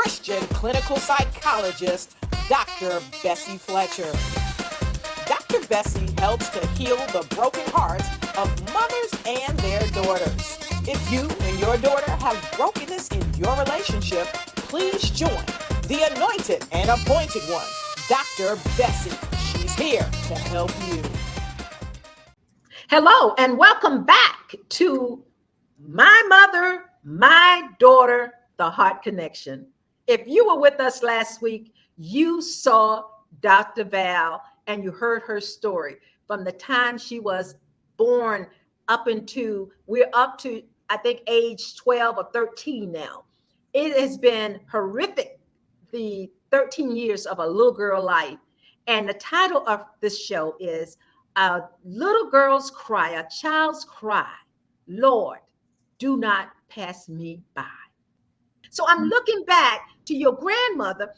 Christian clinical psychologist, Dr. Bessie Fletcher. Dr. Bessie helps to heal the broken hearts of mothers and their daughters. If you and your daughter have brokenness in your relationship, please join the anointed and appointed one, Dr. Bessie. She's here to help you. Hello, and welcome back to My Mother, My Daughter, The Heart Connection. If you were with us last week, you saw Dr. Val and you heard her story from the time she was born we're up to, I think, age 12 or 13 now. It has been horrific, the 13 years of a little girl life. And the title of this show is A Little Girl's Cry, a Child's Cry. Lord, do not pass me by. So I'm looking back to your grandmother.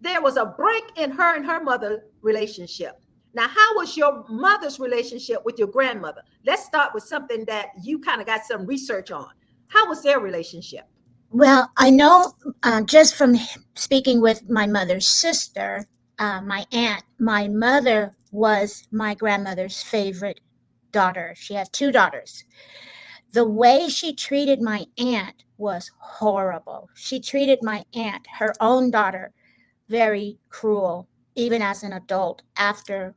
There was a break in her and her mother relationship. Now, how was your mother's relationship with your grandmother? Let's start with something that you kind of got some research on. How was their relationship? Well, I know just from speaking with my mother's sister, my aunt, my mother was my grandmother's favorite daughter. She had two daughters. The way she treated my aunt was horrible. She treated my aunt, her own daughter, very cruel, even as an adult. After,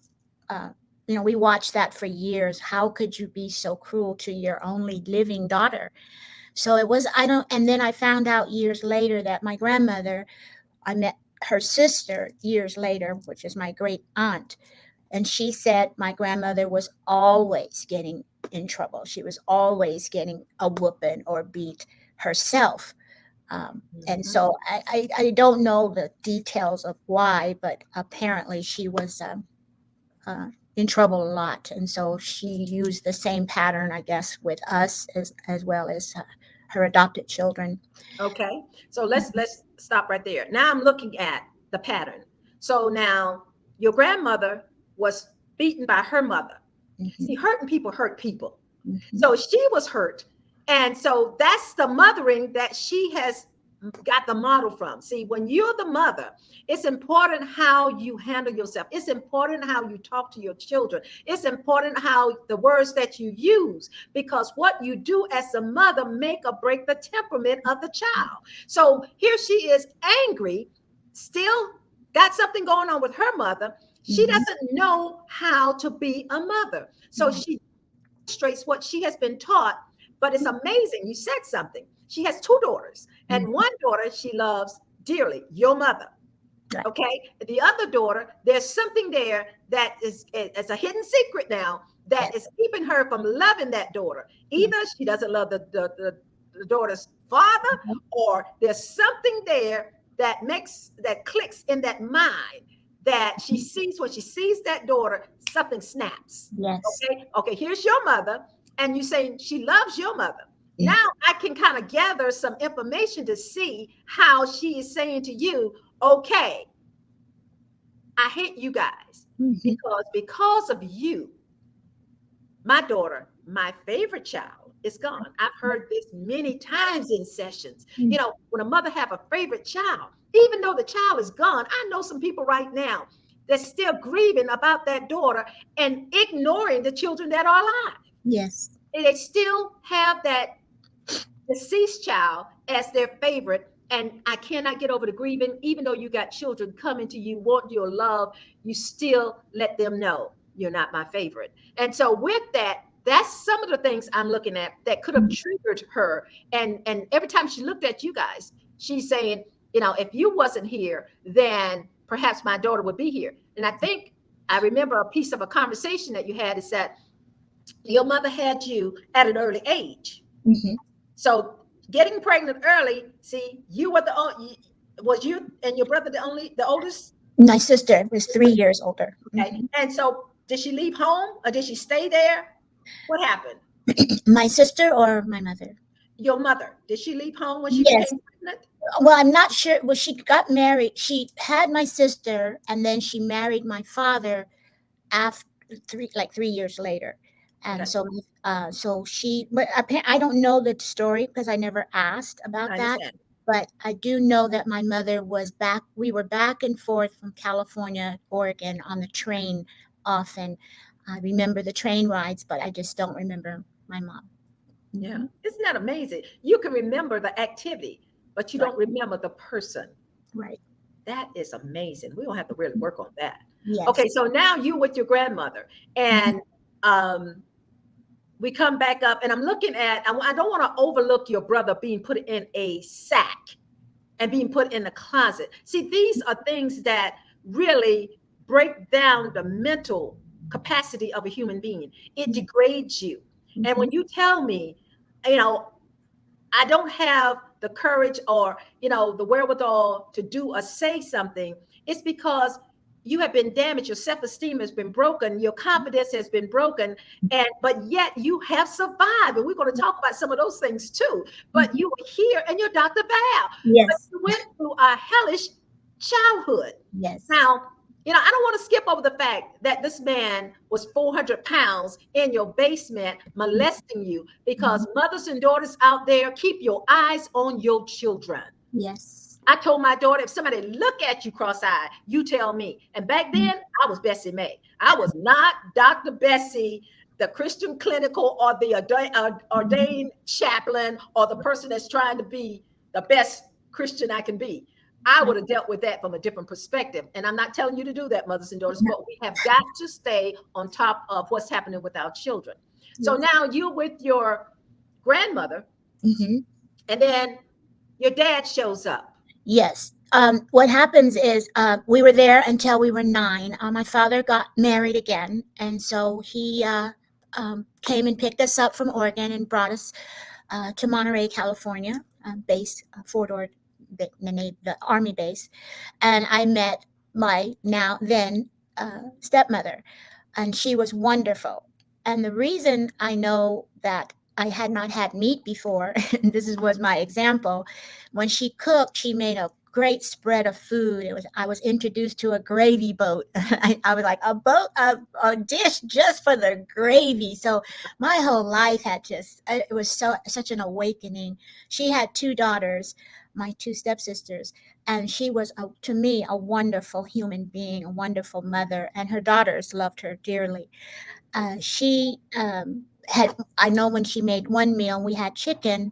we watched that for years. How could you be so cruel to your only living daughter? So it was, and then I found out years later that my grandmother, I met her sister years later, which is my great aunt. And she said my grandmother was always getting in trouble. She was always getting a whooping or beat herself. And so I don't know the details of why, but apparently she was in trouble a lot. And so she used the same pattern, I guess, with us as well as her adopted children. Okay, so let's stop right there. Now I'm looking at the pattern. So now your grandmother was beaten by her mother. Mm-hmm. See, hurting people hurt people. Mm-hmm. So she was hurt. And so that's the mothering that she has got the model from. See, when you're the mother, it's important how you handle yourself. It's important how you talk to your children. It's important how the words that you use, because what you do as a mother make or break the temperament of the child. So here she is, angry, still got something going on with her mother. She doesn't know how to be a mother. So she demonstrates what she has been taught. But it's amazing. You said something. She has two daughters, and one daughter she loves dearly, your mother. Okay. The other daughter, there's something there that is a hidden secret now that is keeping her from loving that daughter. Either she doesn't love the daughter's father, or there's something there that clicks in that mind that she sees. When she sees that daughter, something snaps. Yes. Okay. Here's your mother. And you say she loves your mother. Yeah. Now I can kind of gather some information to see how she is saying to you, okay, I hate you guys because of you, my daughter, my favorite child, is gone. I've heard this many times in sessions. You know, when a mother have a favorite child, even though the child is gone, I know some people right now that's still grieving about that daughter and ignoring the children that are alive. Yes. They still have that deceased child as their favorite. And I cannot get over the grieving. Even though you got children coming to you, want your love, you still let them know you're not my favorite. And so with that, that's some of the things I'm looking at that could have triggered her. And every time she looked at you guys, she's saying, you know, if you wasn't here, then perhaps my daughter would be here. And I think I remember a piece of a conversation that you had is that your mother had you at an early age. So getting pregnant early, see, you were was you and your brother the oldest? My sister was 3 years older. Okay. And so did she leave home or did she stay there? What happened? My sister or my mother? Your mother. Did she leave home when she became pregnant? Well, I'm not sure. Well, she got married. She had my sister, and then she married my father after 3 years later. And so she, but I don't know the story because I never asked about that. but I do know that my mother was back. We were back and forth from California, Oregon on the train often. I remember the train rides, but I just don't remember my mom. Yeah. Isn't that amazing? You can remember the activity, but you Right. don't remember the person. Right. That is amazing. We don't have to really work on that. Yes. Okay, so now you with your grandmother, and we come back up, and I'm looking at, I don't want to overlook your brother being put in a sack and being put in the closet. See, these are things that really break down the mental capacity of a human being. It degrades you. And when you tell me, you know, I don't have the courage or, the wherewithal to do or say something, it's because you have been damaged, your self-esteem has been broken, your confidence has been broken, but yet you have survived. And we're going to talk about some of those things too. But you were here and you're Dr. Val. Yes. But you went through a hellish childhood. Yes. Now, I don't want to skip over the fact that this man was 400 pounds in your basement molesting you, because mothers and daughters out there, keep your eyes on your children. Yes. I told my daughter, if somebody look at you cross-eyed, you tell me. And back then, I was Bessie Mae. I was not Dr. Bessie, the Christian clinical or the ordained chaplain or the person that's trying to be the best Christian I can be. I would have dealt with that from a different perspective. And I'm not telling you to do that, mothers and daughters, but we have got to stay on top of what's happening with our children. So now you're with your grandmother, and then your dad shows up. Yes. What happens is we were there until we were 9. My father got married again, and so he came and picked us up from Oregon and brought us to Monterey, California, base, Fort Ord, the Army base. And I met my then stepmother, and she was wonderful. And the reason I know that I had not had meat before, and was my example, when she cooked, she made a great spread of food. I was introduced to a gravy boat. I was like, a boat, a dish just for the gravy. So my whole life it was such an awakening. She had 2 daughters, my 2 stepsisters, and she was to me a wonderful human being, a wonderful mother, and her daughters loved her dearly. She I know when she made one meal, we had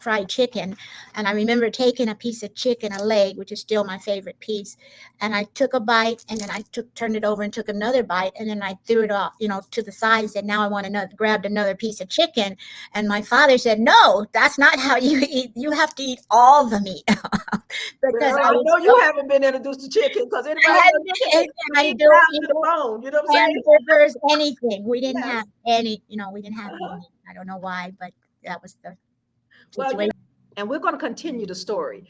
fried chicken, and I remember taking a piece of chicken, a leg, which is still my favorite piece, and I took a bite, and then I turned it over and took another bite, and then I threw it off, to the side, and said, now I want grabbed another piece of chicken, and my father said, no, that's not how you eat. You have to eat all the meat. Because I know you haven't been introduced to chicken, because anybody I do to the bone, you know what I'm saying? Hamburgers, anything. We didn't have any, we didn't have any meat. I don't know why, but that was the situation. And we're going to continue the story,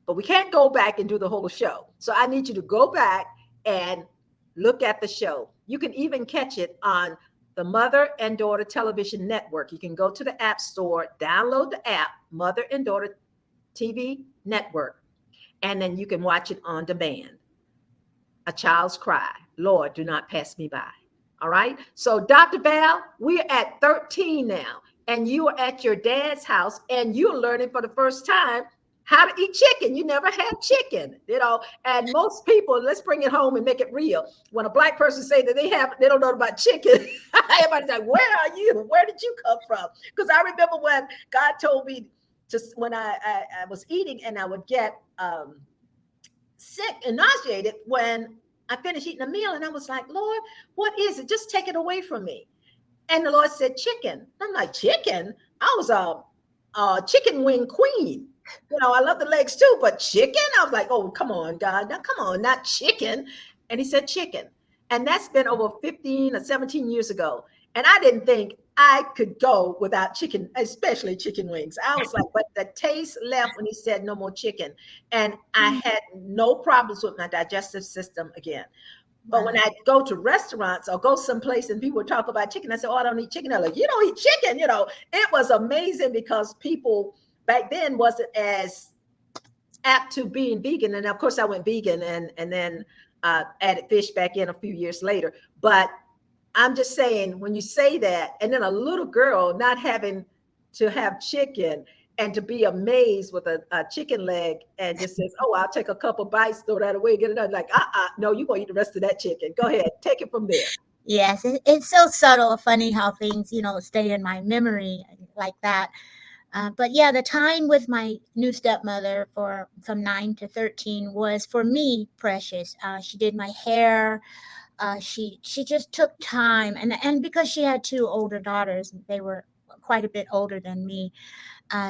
but we can't go back and do the whole show. So I need you to go back and look at the show. You can even catch it on the Mother and Daughter Television Network. You can go to the App Store, download the app, Mother and Daughter TV Network, and then you can watch it on demand. A Child's Cry. Lord, do not pass me by. All right. So Dr. Val, we're at 13 now, and you are at your dad's house, and you're learning for the first time how to eat chicken. You never had chicken, and most people, let's bring it home and make it real. When a Black person say that they don't know about chicken, everybody's like, where are you? Where did you come from? Because I remember when God told me when I was eating, and I would get sick and nauseated when I finished eating a meal, and I was like, Lord, what is it? Just take it away from me. And the Lord said, chicken. I'm like, chicken? I was a chicken wing queen. I love the legs too, but chicken? I was like, oh, come on, God. Now, come on, not chicken. And he said, chicken. And that's been over 15 or 17 years ago. And I didn't think I could go without chicken, especially chicken wings. I was like, but the taste left when he said no more chicken. And I had no problems with my digestive system again. But when I go to restaurants or go someplace and people talk about chicken, I say, oh, I don't eat chicken. They're like, you don't eat chicken. It was amazing, because people back then wasn't as apt to being vegan. And of course I went vegan and then added fish back in a few years later. But I'm just saying, when you say that, and then a little girl not having to have chicken, and to be amazed with a chicken leg and just says, "Oh, I'll take a couple bites, throw that away, get it done." Like, no, you're gonna eat the rest of that chicken. Go ahead, take it from there. Yes, it's so subtle, funny how things, stay in my memory like that. But yeah, the time with my new stepmother from 9 to 13 was for me precious. She did my hair. She just took time, and because she had two older daughters, they were quite a bit older than me.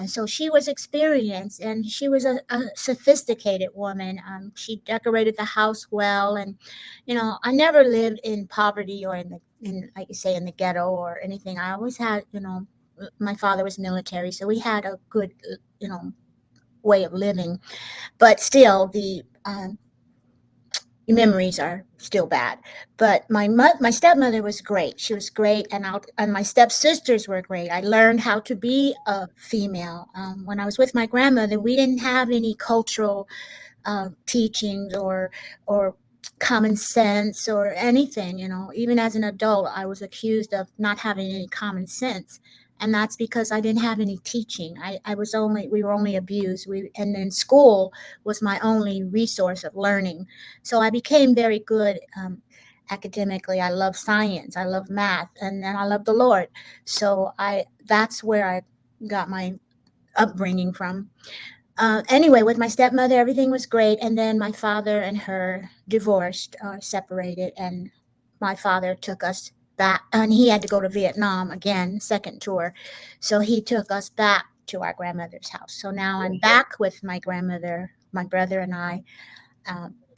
So she was experienced, and she was a sophisticated woman. She decorated the house well, and I never lived in poverty or in like you say in the ghetto or anything. I always had, my father was military, so we had a good, way of living. But still, the memories are still bad. But my stepmother was great. She was great, and my stepsisters were great. I learned how to be a female. When I was with my grandmother, we didn't have any cultural teachings or common sense or anything. Even as an adult, I was accused of not having any common sense. And that's because I didn't have any teaching. We were only abused. And then school was my only resource of learning. So I became very good academically. I love science. I love math, and then I love the Lord. So that's where I got my upbringing from. Anyway, with my stepmother, everything was great. And then my father and her divorced, separated, and my father took us back, and he had to go to Vietnam again, second tour. So he took us back to our grandmother's house. So now I'm back with my grandmother, my brother and I,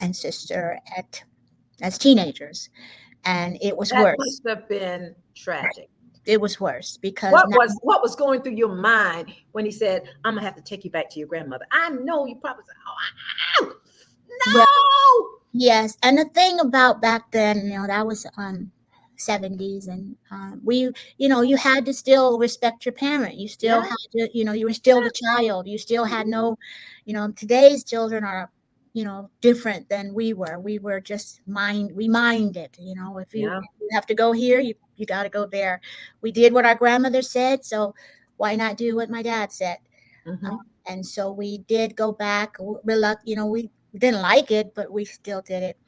and sister as teenagers. And it was That worse. must have been tragic. It was worse because what was going through your mind when he said, "I'm gonna have to take you back to your grandmother"? I know you probably said, "Oh, no." Well, yes, and the thing about back then, that was 70s, and you had to still respect your parent. You still had to, you were still the child. You still had no, today's children are, different than we were. We were just we minded, if you have to go here, you got to go there. We did what our grandmother said, so why not do what my dad said? And so we did go back. We didn't like it, but we still did it.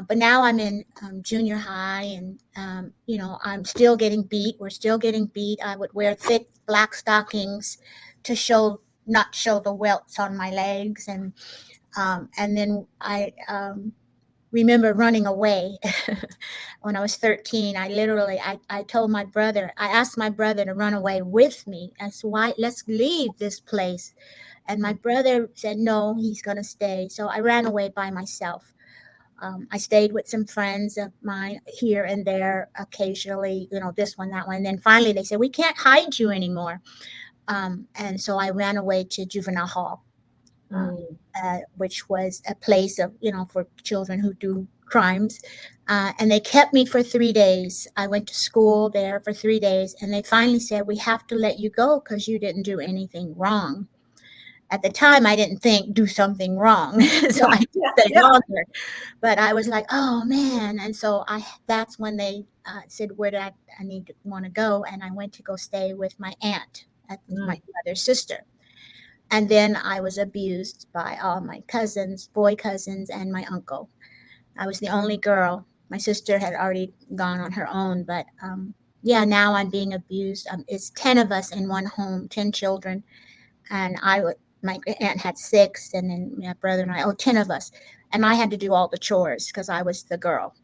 But now I'm in junior high, and I'm still getting beat. We're still getting beat. I would wear thick black stockings to not show the welts on my legs, and then I remember running away when I was 13. I told my brother, I asked my brother to run away with me. I said, "Why? Let's leave this place." And my brother said, "No, he's going to stay." So I ran away by myself. I stayed with some friends of mine here and there occasionally, this one, that one. And then finally they said, "We can't hide you anymore." And so I ran away to juvenile hall, which was a place of, for children who do crimes. And they kept me for 3 days. I went to school there for 3 days, and they finally said, "We have to let you go because you didn't do anything wrong." At the time, I didn't think do something wrong, so I stayed longer. But I was like, "Oh man!" And so that's when they said, "Where do I want to go?" And I went to go stay with my aunt, my mother's sister. And then I was abused by all my cousins, boy cousins, and my uncle. I was the only girl. My sister had already gone on her own, but now I'm being abused. It's 10 of us in one home, 10 children, and my aunt had 6, and then my brother and I, 10 of us. And I had to do all the chores because I was the girl.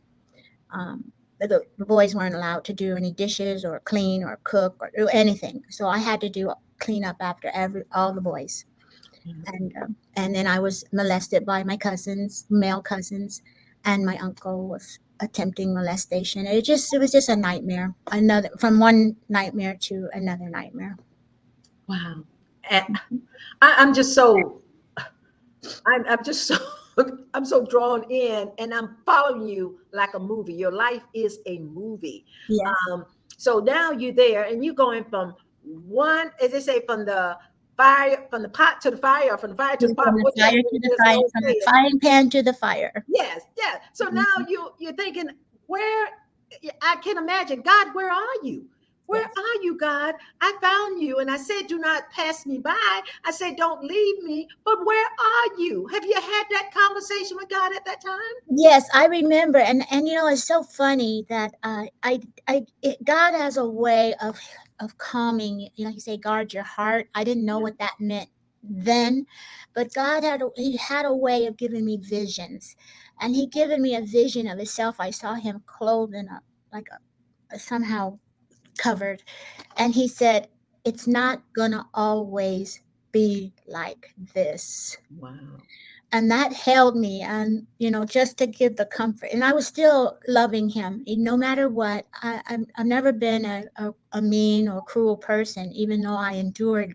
The boys weren't allowed to do any dishes or clean or cook or do anything. So I had to clean up after all the boys. And then I was molested by my cousins, male cousins, and my uncle was attempting molestation. It was just a nightmare. From one nightmare to another nightmare. Wow. And I'm just so I'm so drawn in, and I'm following you like a movie. Your life is a movie. Yes. So now you're there, and you're going from one, as they say, from the fire, from the pot to the fire, or from the fire to the pot. From the frying pan to the fire. Yes. So now you're thinking, where? I can imagine, God, where are you? Where are you, God? I found you. And I said, do not pass me by. I said, don't leave me. But where are you? Have you had that conversation with God at that time? Yes, I remember, and it's so funny that God has a way of calming. You say, guard your heart. I didn't know what that meant then, but He had a way of giving me visions, and He given me a vision of Himself. I saw Him clothed in somehow covered, and He said, "It's not gonna always be like this." Wow. And that held me, and just to give the comfort, and I was still loving him no matter what. I've never been a mean or cruel person, even though I endured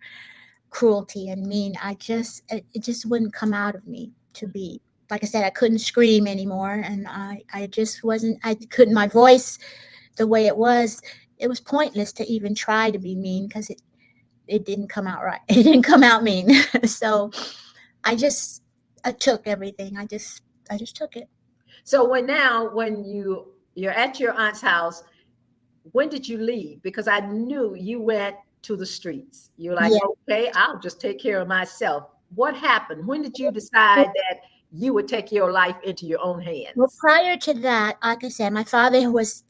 cruelty and mean. It just wouldn't come out of me to be, like I said, I couldn't scream anymore, and I just wasn't, I couldn't, my voice the way it was pointless to even try to be mean, because it didn't come out right. It didn't come out mean. So I took everything. I just took it. So when you're at your aunt's house, when did you leave? Because I knew you went to the streets. You're like, Yeah. okay, I'll just take care of myself. What happened? When did you decide that you would take your life into your own Well, hands? prior to that, like I said, my father is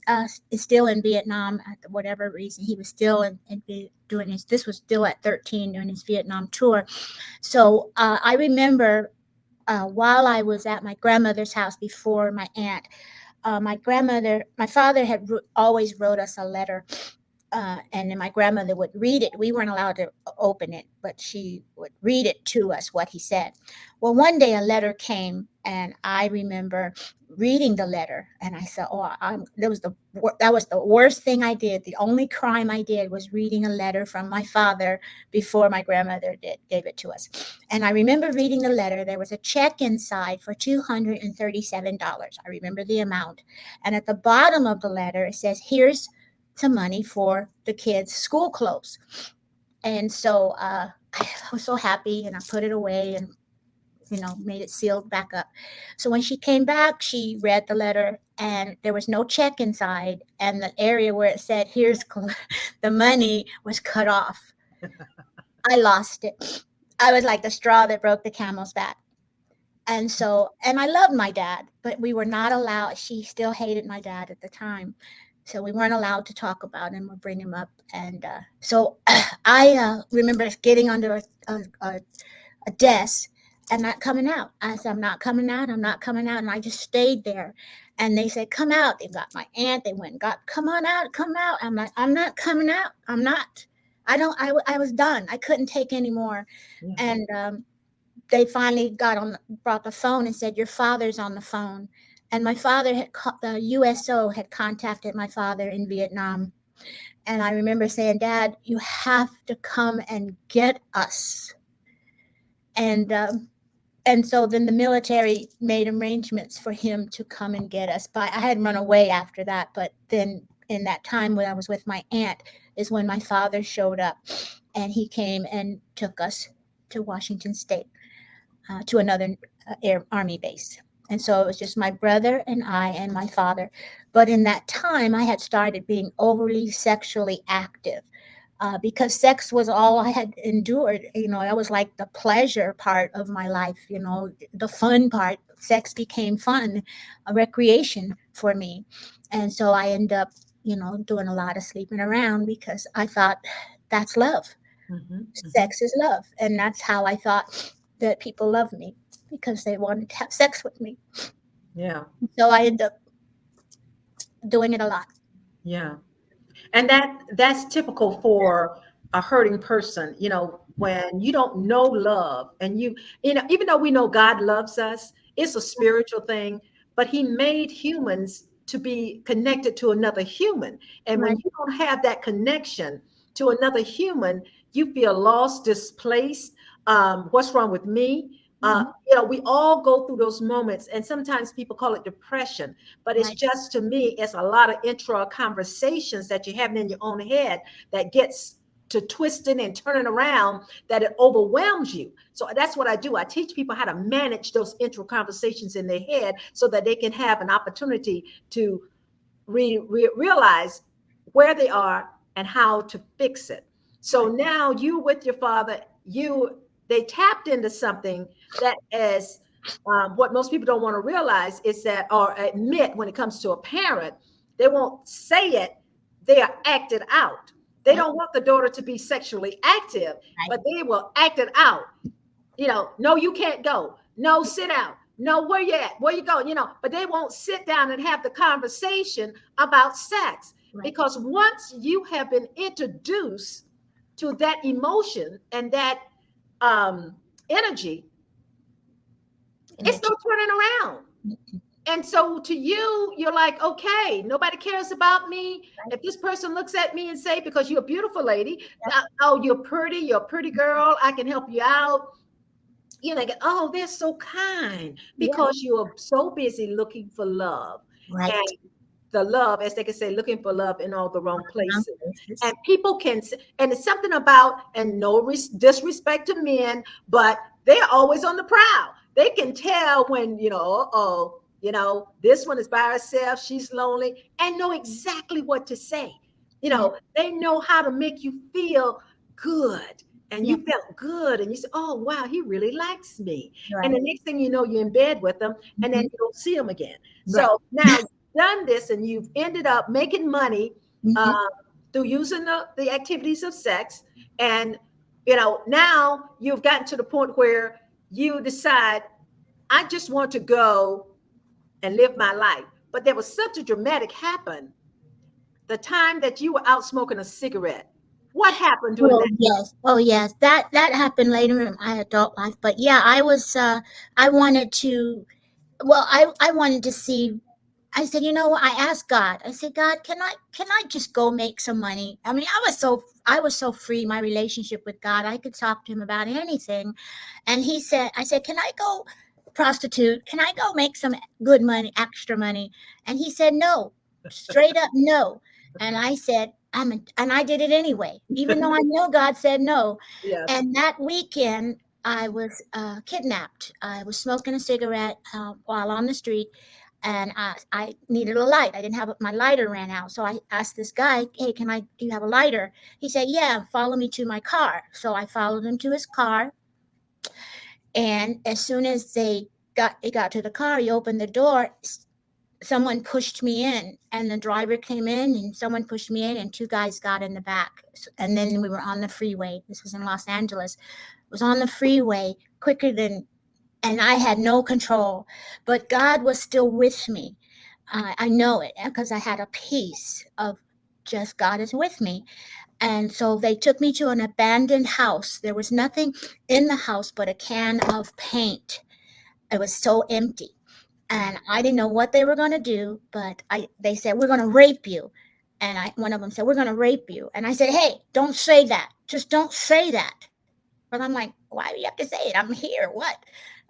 still in Vietnam at whatever reason. He was still doing his. This was still at 13 during his Vietnam tour. So I remember while I was at my grandmother's house before my aunt, my father had always wrote us a letter, and then my grandmother would read it. We weren't allowed to open it, but she would read it to us, what he said. Well, one day a letter came, and I remember reading the letter, and I said, "Oh, that was the worst thing I did. The only crime I did was reading a letter from my father before my grandmother gave it to us." And I remember reading the letter. There was a check inside for $237. I remember the amount, and at the bottom of the letter it says, "Here's some money for the kids' school clothes." And so I was so happy, and I put it away and made it sealed back up. So when she came back, she read the letter, and there was no check inside, and the area where it said, "Here's the money," was cut off. I lost it. I was like the straw that broke the camel's back. And I loved my dad, but we were not allowed. She still hated my dad at the time. So we weren't allowed to talk about him or bring him up. And so I remember getting under a desk and not coming out. I said, "I'm not coming out. I'm not coming out." And I just stayed there. And they said, "Come out." They got my aunt. They went and "Come on out, come out." I'm like, "I'm not coming out. I'm not. I was done. I couldn't take anymore." Yeah. And they finally brought the phone and said, "Your father's on the phone." And my father the USO had contacted my father in Vietnam. And I remember saying, "Dad, you have to come and get us." And so then the military made arrangements for him to come and get us. But I had run away after that. But then in that time when I was with my aunt is when my father showed up, and he came and took us to Washington State, to another Army base. And so it was just my brother and I and my father. But in that time, I had started being overly sexually active. Because sex was all I had endured. That was like the pleasure part of my life, the fun part. Sex became fun, a recreation for me. And so I ended up, doing a lot of sleeping around because I thought that's love. Sex is love. And that's how I thought that people loved me, because they wanted to have sex with me. Yeah. So I ended up doing it a lot. Yeah. And that's typical for a hurting person, when you don't know love, and even though we know God loves us, it's a spiritual thing, but he made humans to be connected to another human. And when Right. you don't have that connection to another human, you feel lost, displaced. What's wrong with me? Mhm. We all go through those moments, and sometimes people call it depression, but it's Right. just, to me, it's a lot of intra conversations that you're having in your own head that gets to twisting and turning around, that it overwhelms you. So that's what I do. I teach people how to manage those intra conversations in their head so that they can have an opportunity to realize where they are and how to fix it. So now you with your father, they tapped into something that is what most people don't want to realize is that, or admit, when it comes to a parent, they won't say it, they are acted out. They don't want the daughter to be sexually active, but they will act it out. No, you can't go. No, sit down. No, where you at? Where you going? But they won't sit down and have the conversation about sex. Right. Because once you have been introduced to that emotion and that energy, it's no turning around. And so to you, you're like, okay, nobody cares about me. Right. If this person looks at me and say, because you're a beautiful lady, oh, you're a pretty girl, I can help you out. Like, oh, they're so kind, because you're so busy looking for love. Right. And the love, as they can say, looking for love in all the wrong places. And people can, and it's something about, and no disrespect to men, but they're always on the prowl. They can tell when, this one is by herself, she's lonely, and know exactly what to say. They know how to make you feel good. And you felt good, and you said, oh, wow, he really likes me. Right. And the next thing you know, you're in bed with them, and then you don't see them again. Right. So now you've done this, and you've ended up making money through using the activities of sex. And, now you've gotten to the point where you decide, I just want to go and live my life. But there was something dramatic happen the time that you were out smoking a cigarette. What happened during that? Yes. Oh, yes. That happened later in my adult life. But yeah, I wanted to, I wanted to see. I said, I asked God. I said, God, can I just go make some money? I mean, I was so free. My relationship with God, I could talk to him about anything. And I said, can I go prostitute? Can I go make some good money, extra money? And he said, no, straight up, no. And I said, and I did it anyway, even though I know God said no. Yes. And that weekend, I was kidnapped. I was smoking a cigarette while on the street, and I needed a light. I didn't have my lighter, ran out. So I asked this guy, hey, do you have a lighter? He said, yeah, follow me to my car. So I followed him to his car. And as soon as he got to the car, he opened the door. Someone pushed me in, and the driver came in, and someone pushed me in, and two guys got in the back. And then we were on the freeway. This was in Los Angeles. It was on the freeway quicker than, and I had no control, but God was still with me. I know it because I had a peace of just God is with me. And so they took me to an abandoned house. There was nothing in the house but a can of paint. It was so empty. And I didn't know what they were going to do, but they said, we're going to rape you. And one of them said, we're going to rape you. And I said, hey, don't say that. Just don't say that. But I'm like, why do you have to say it? I'm here. What?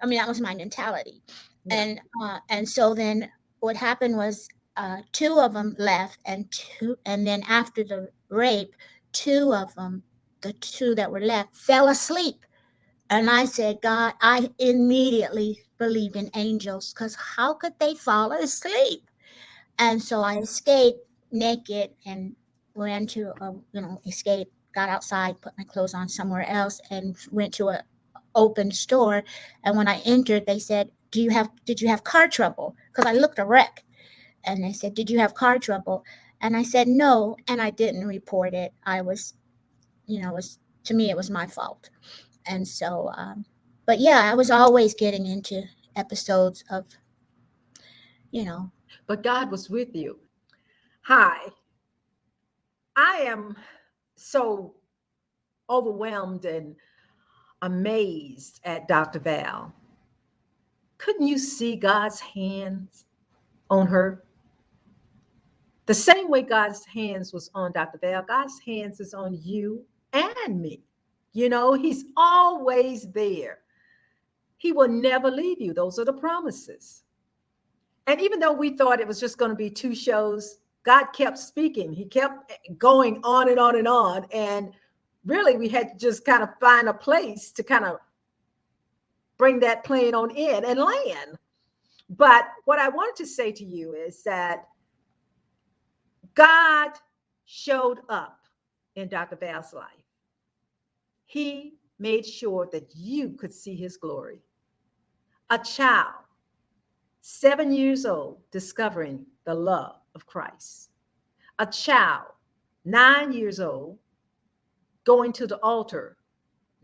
I mean, that was my mentality. Yeah. And so then what happened was two of them left, and then after the rape, two of them, the two that were left, fell asleep. And I said, God, I immediately believed in angels, because how could they fall asleep? And so I escaped naked and went to, escape, got outside, put my clothes on somewhere else, and went to an open store. And when I entered, they said, did you have car trouble? Because I looked a wreck. And they said, did you have car trouble? And I said, no. And I didn't report it. I was, to me, it was my fault. And so, but yeah, I was always getting into episodes of, But God was with you. Hi. I am so overwhelmed and amazed at Dr. Val. Couldn't you see God's hands on her? The same way God's hands was on Dr. Val, God's hands is on you and me. He's always there. He will never leave you. Those are the promises. And even though we thought it was just going to be 2 shows, God kept speaking. He kept going on and on and on. And really, we had to just kind of find a place to kind of bring that plane on in and land. But what I wanted to say to you is that God showed up in Dr. Val's life. He made sure that you could see his glory. A child, 7 years old, discovering the love of Christ. A child, 9 years old, going to the altar,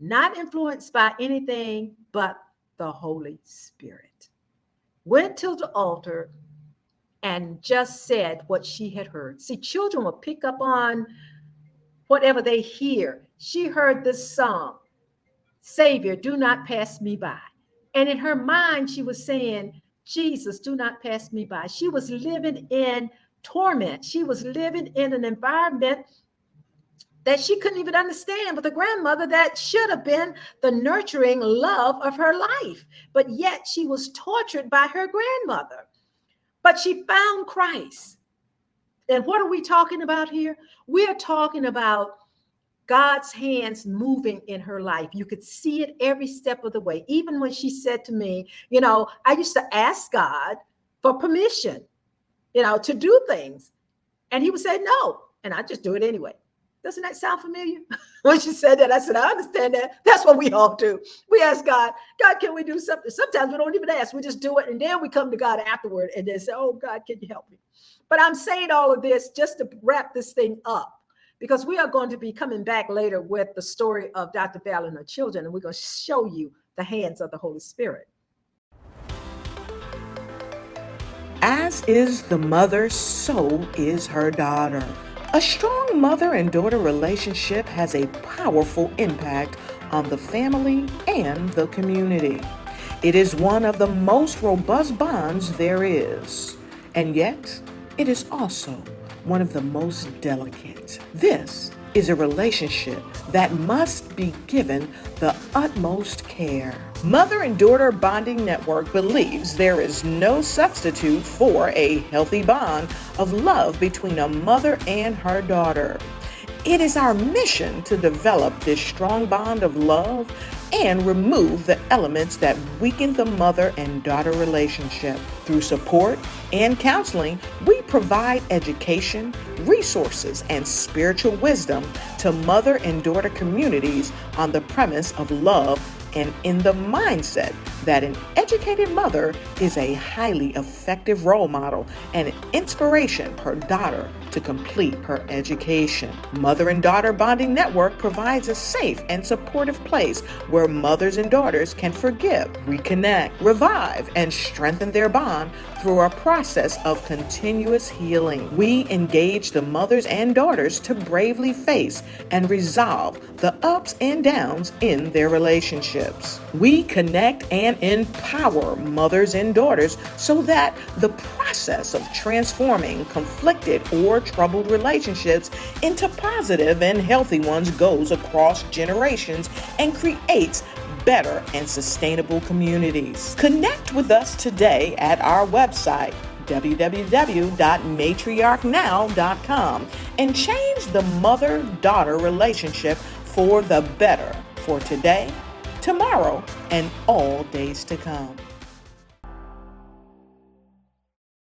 not influenced by anything but the Holy Spirit. Went to the altar and just said what she had heard. See, children will pick up on whatever they hear. She heard this song, Savior, do not pass me by. And in her mind, she was saying, Jesus, do not pass me by. She was living in torment. She was living in an environment that she couldn't even understand with a grandmother that should have been the nurturing love of her life. But yet she was tortured by her grandmother. But she found Christ. And what are we talking about here? We are talking about God's hands moving in her life. You could see it every step of the way. Even when she said to me, I used to ask God for permission, to do things. And he would say no. And I just do it anyway. Doesn't that sound familiar? When she said that, I said, I understand that. That's what we all do. We ask God, can we do something? Sometimes we don't even ask. We just do it. And then we come to God afterward and then say, oh, God, can you help me? But I'm saying all of this just to wrap this thing up, because we are going to be coming back later with the story of Dr. Val and her children, and we're going to show you the hands of the Holy Spirit. As is the mother, so is her daughter. A strong mother and daughter relationship has a powerful impact on the family and the community. It is one of the most robust bonds there is, and yet it is also one of the most delicate. This is a relationship that must be given the utmost care. Mother and Daughter Bonding Network believes there is no substitute for a healthy bond of love between a mother and her daughter. It is our mission to develop this strong bond of love and remove the elements that weaken the mother and daughter relationship. Through support and counseling, we provide education, resources, and spiritual wisdom to mother and daughter communities on the premise of love and in the mindset that an educated mother is a highly effective role model and an inspiration for her daughter to complete her education. Mother and Daughter Bonding Network provides a safe and supportive place where mothers and daughters can forgive, reconnect, revive, and strengthen their bond through a process of continuous healing. We engage the mothers and daughters to bravely face and resolve the ups and downs in their relationships. We connect and empower mothers and daughters so that the process of transforming conflicted or troubled relationships into positive and healthy ones goes across generations and creates better and sustainable communities. Connect with us today at our website, www.matriarchnow.com, and change the mother-daughter relationship for the better for today, tomorrow, and all days to come.